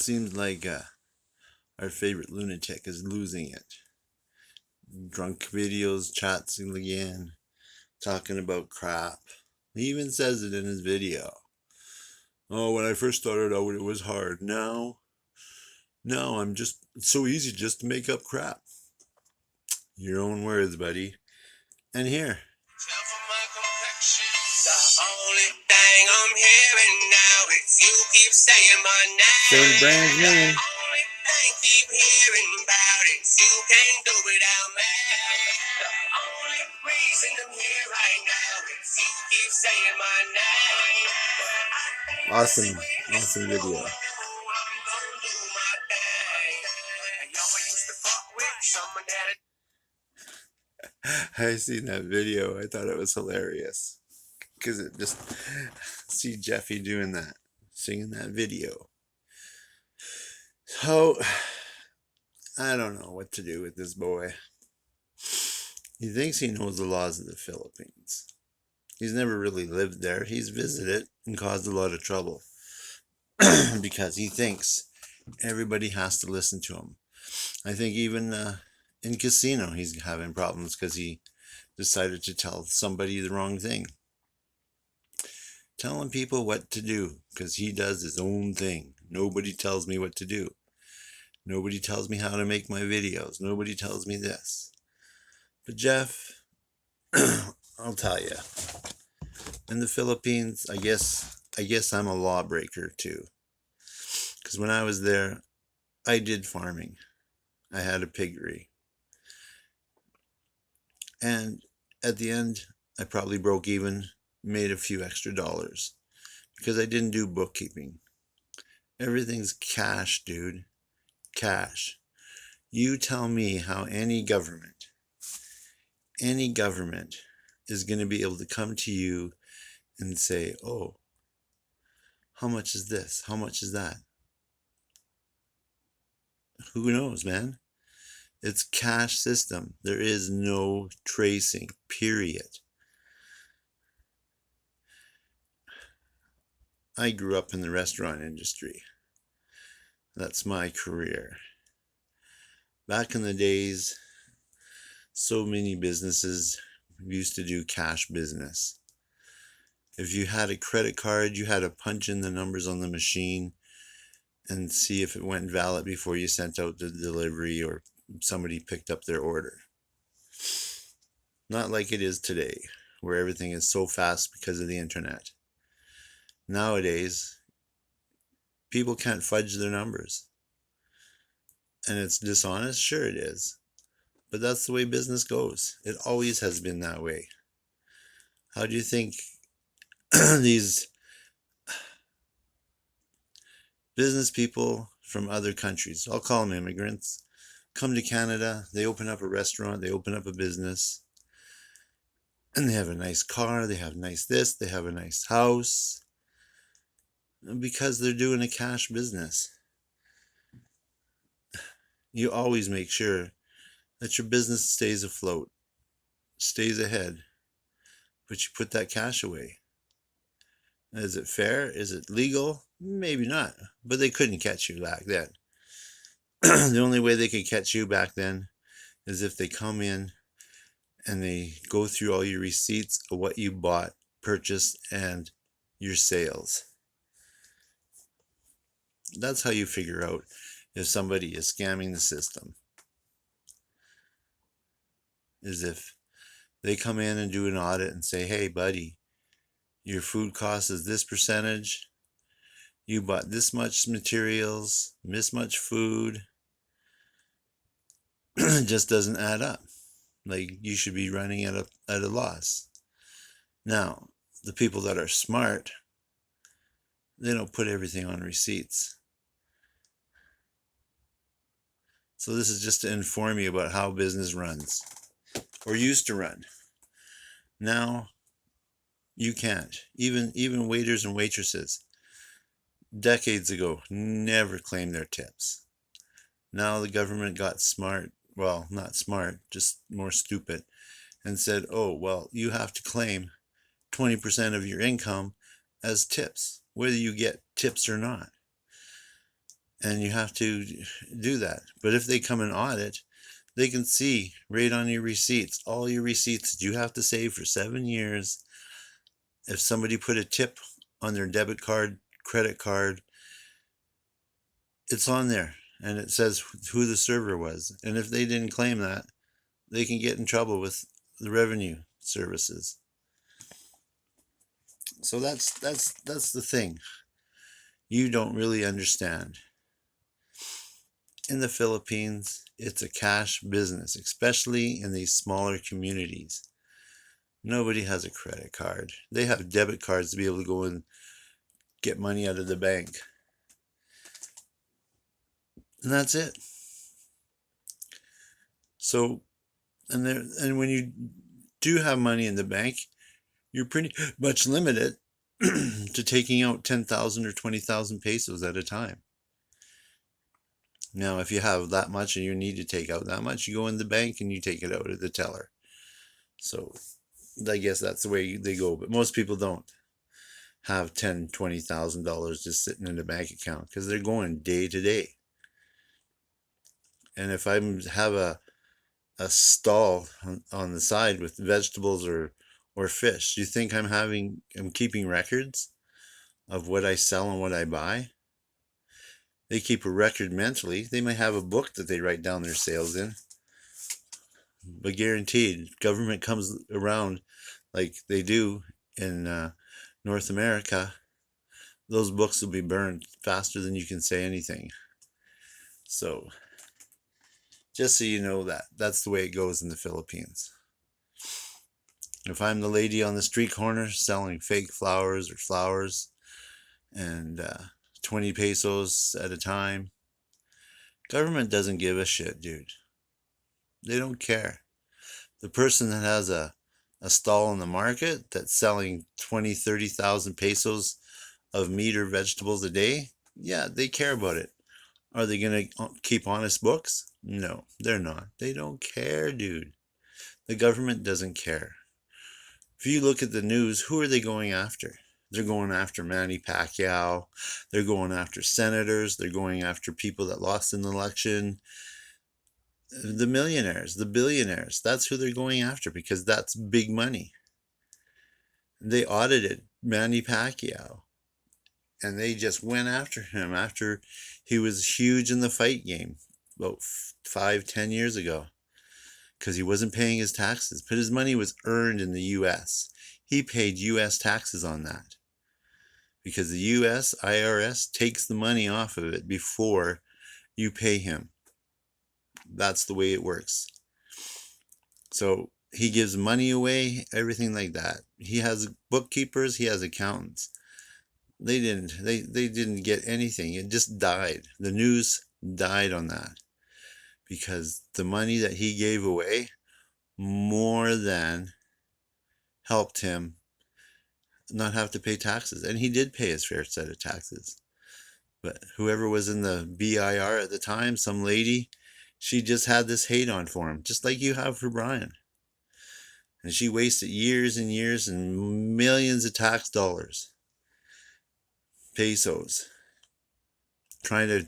Seems like our favorite lunatic is losing it. Drunk videos, chats again, talking about crap. He even says it in his video. Oh, when I first started out, it was hard. Now it's so easy just to make up crap. Your own words, buddy. And here. The only thing I'm hearing now is you keep saying my name. Say the brand's name. The only thing keep hearing about is you can't do without me. The only reason I'm here right now is you keep saying my name. Awesome video. I seen that video. I thought it was hilarious because it just see Jeffy doing that, singing that video. So I don't know what to do with this boy. He thinks he knows the laws of the Philippines. He's never really lived there. He's visited and caused a lot of trouble because he thinks everybody has to listen to him. I think even in casino he's having problems because he decided to tell somebody the wrong thing. Telling people what to do because he does his own thing. Nobody tells me what to do. Nobody tells me how to make my videos. Nobody tells me this. But Jeff, I'll tell you, in the Philippines, I guess I'm a lawbreaker too. Because when I was there, I did farming. I had a piggery. And at the end, I probably broke even, made a few extra dollars. Because I didn't do bookkeeping. Everything's cash, dude. Cash. You tell me how any government is going to be able to come to you and say, oh, how much is this? How much is that? Who knows, man? It's cash system. There is no tracing, period. I grew up in the restaurant industry. That's my career. Back in the days, so many businesses used to do cash business. If you had a credit card, you had to punch in the numbers on the machine and see if it went valid before you sent out the delivery or somebody picked up their order. Not like it is today, where everything is so fast because of the internet. Nowadays, people can't fudge their numbers. And it's dishonest? Sure it is. But that's the way business goes. It always has been that way. How do you think these business people from other countries, I'll call them immigrants, come to Canada, they open up a restaurant, they open up a business, and they have a nice car, they have nice this, they have a nice house, because they're doing a cash business. You always make sure that your business stays afloat, stays ahead, but you put that cash away. Is it fair? Is it legal? Maybe not, but they couldn't catch you back then. The only way they could catch you back then is if they come in and they go through all your receipts of what you bought, purchased, and your sales. That's how you figure out if somebody is scamming the system. Is if they come in and do an audit and say, hey buddy, your food cost is this percentage, you bought this much materials, this much food. It just doesn't add up. Like, you should be running at a loss. Now, the people that are smart, they don't put everything on receipts. So this is just to inform you about how business runs, or used to run. Now, you can't. Even waiters and waitresses, decades ago, never claimed their tips. Now the government got smart. Well, not smart, just more stupid, and said, oh, well, you have to claim 20% of your income as tips, whether you get tips or not. and you have to do that. But if they come and audit, they can see right on your receipts, all your receipts that you have to save for 7 years. If somebody put a tip on their debit card, credit card, it's on there and it says who the server was. And if they didn't claim that, they can get in trouble with the revenue services. So that's the thing. You don't really understand. In the Philippines, it's a cash business, especially in these smaller communities. Nobody has a credit card. They have debit cards to be able to go and get money out of the bank. And that's it. So, and when you do have money in the bank, you're pretty much limited to taking out 10,000 or 20,000 pesos at a time. Now, if you have that much and you need to take out that much, you go in the bank and you take it out at the teller. So I guess that's the way they go. But most people don't have $10,000, $20,000 just sitting in a bank account because they're going day to day. And if I have a stall on the side with vegetables or fish, you think I'm keeping records of what I sell and what I buy? They keep a record mentally. They might have a book that they write down their sales in. But guaranteed, government comes around like they do in North America, those books will be burned faster than you can say anything. So, just so you know that's the way it goes in the Philippines. If I'm the lady on the street corner selling fake flowers or flowers and 20 pesos at a time, government doesn't give a shit, dude. They don't care. The person that has a stall in the market that's selling 20, 30,000 pesos of meat or vegetables a day, yeah, they care about it. Are they going to keep honest books? No, they're not. They don't care, dude. The government doesn't care. If you look at the news, who are they going after? They're going after Manny Pacquiao. They're going after senators. They're going after people that lost an election. The millionaires, the billionaires. That's who they're going after because that's big money. They audited Manny Pacquiao and they just went after him after he was huge in the fight game about 5-10 years ago because he wasn't paying his taxes, but his money was earned in the US. He paid US taxes on that because the US IRS takes the money off of it before you pay him. That's the way it works. So he gives money away, everything like that. He has bookkeepers, he has accountants. They didn't get anything. It just died. The news died on that because the money that he gave away more than helped him not have to pay taxes. And he did pay his fair set of taxes. But whoever was in the BIR at the time, some lady, she just had this hate on for him, just like you have for Brian. And she wasted years and years and millions of tax dollars, pesos, trying to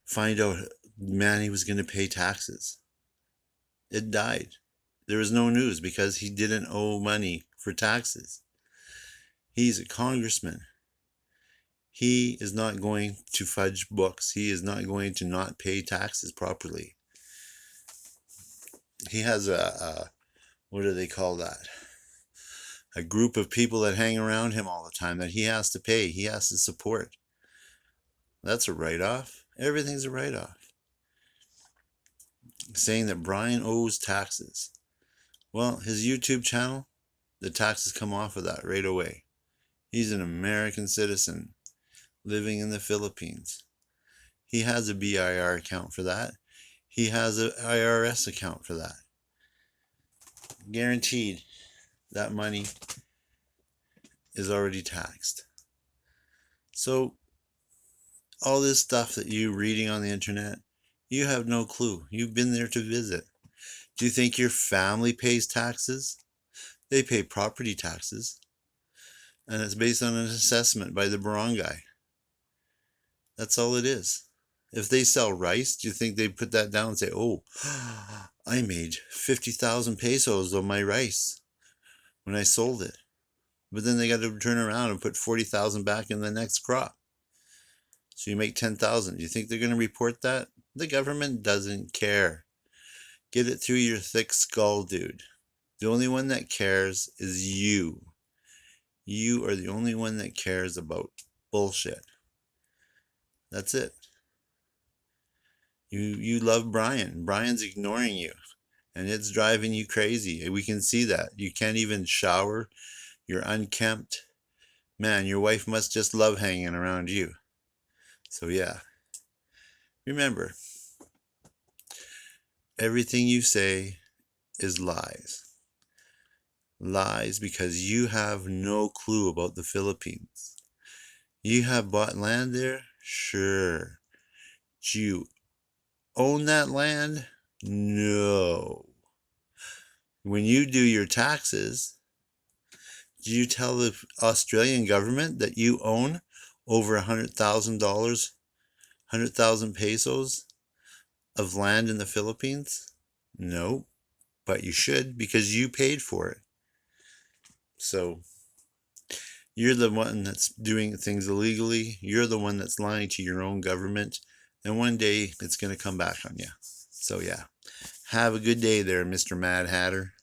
find out Manny was going to pay taxes. It died. There was no news because he didn't owe money for taxes. He's a congressman. He is not going to fudge books. He is not going to not pay taxes properly. He has what do they call that? A group of people that hang around him all the time that he has to pay. He has to support. That's a write-off. Everything's a write-off. Saying that Brian owes taxes. Well, his YouTube channel, the taxes come off of that right away. He's an American citizen living in the Philippines. He has a BIR account for that. He has an IRS account for that. Guaranteed that money is already taxed. So all this stuff that you're reading on the internet, you have no clue. You've been there to visit. Do you think your family pays taxes? They pay property taxes. And it's based on an assessment by the barangay. That's all it is. If they sell rice, do you think they put that down and say, oh, I made 50,000 pesos on my rice when I sold it? But then they got to turn around and put 40,000 back in the next crop. So you make 10,000. Do you think they're going to report that? The government doesn't care. Get it through your thick skull, dude. The only one that cares is you. You are the only one that cares about bullshit. That's it. You love Brian. Brian's ignoring you, and it's driving you crazy. We can see that. You can't even shower. You're unkempt. Man, your wife must just love hanging around you. So yeah, remember, everything you say is lies. Lies because you have no clue about the Philippines. You have bought land there? Sure. Do you own that land? No. When you do your taxes, do you tell the Australian government that you own over $100,000, 100,000 pesos of land in the Philippines? No, but you should because you paid for it. So you're the one that's doing things illegally. You're the one that's lying to your own government. And one day it's going to come back on you. So yeah, have a good day there, Mr. Mad Hatter.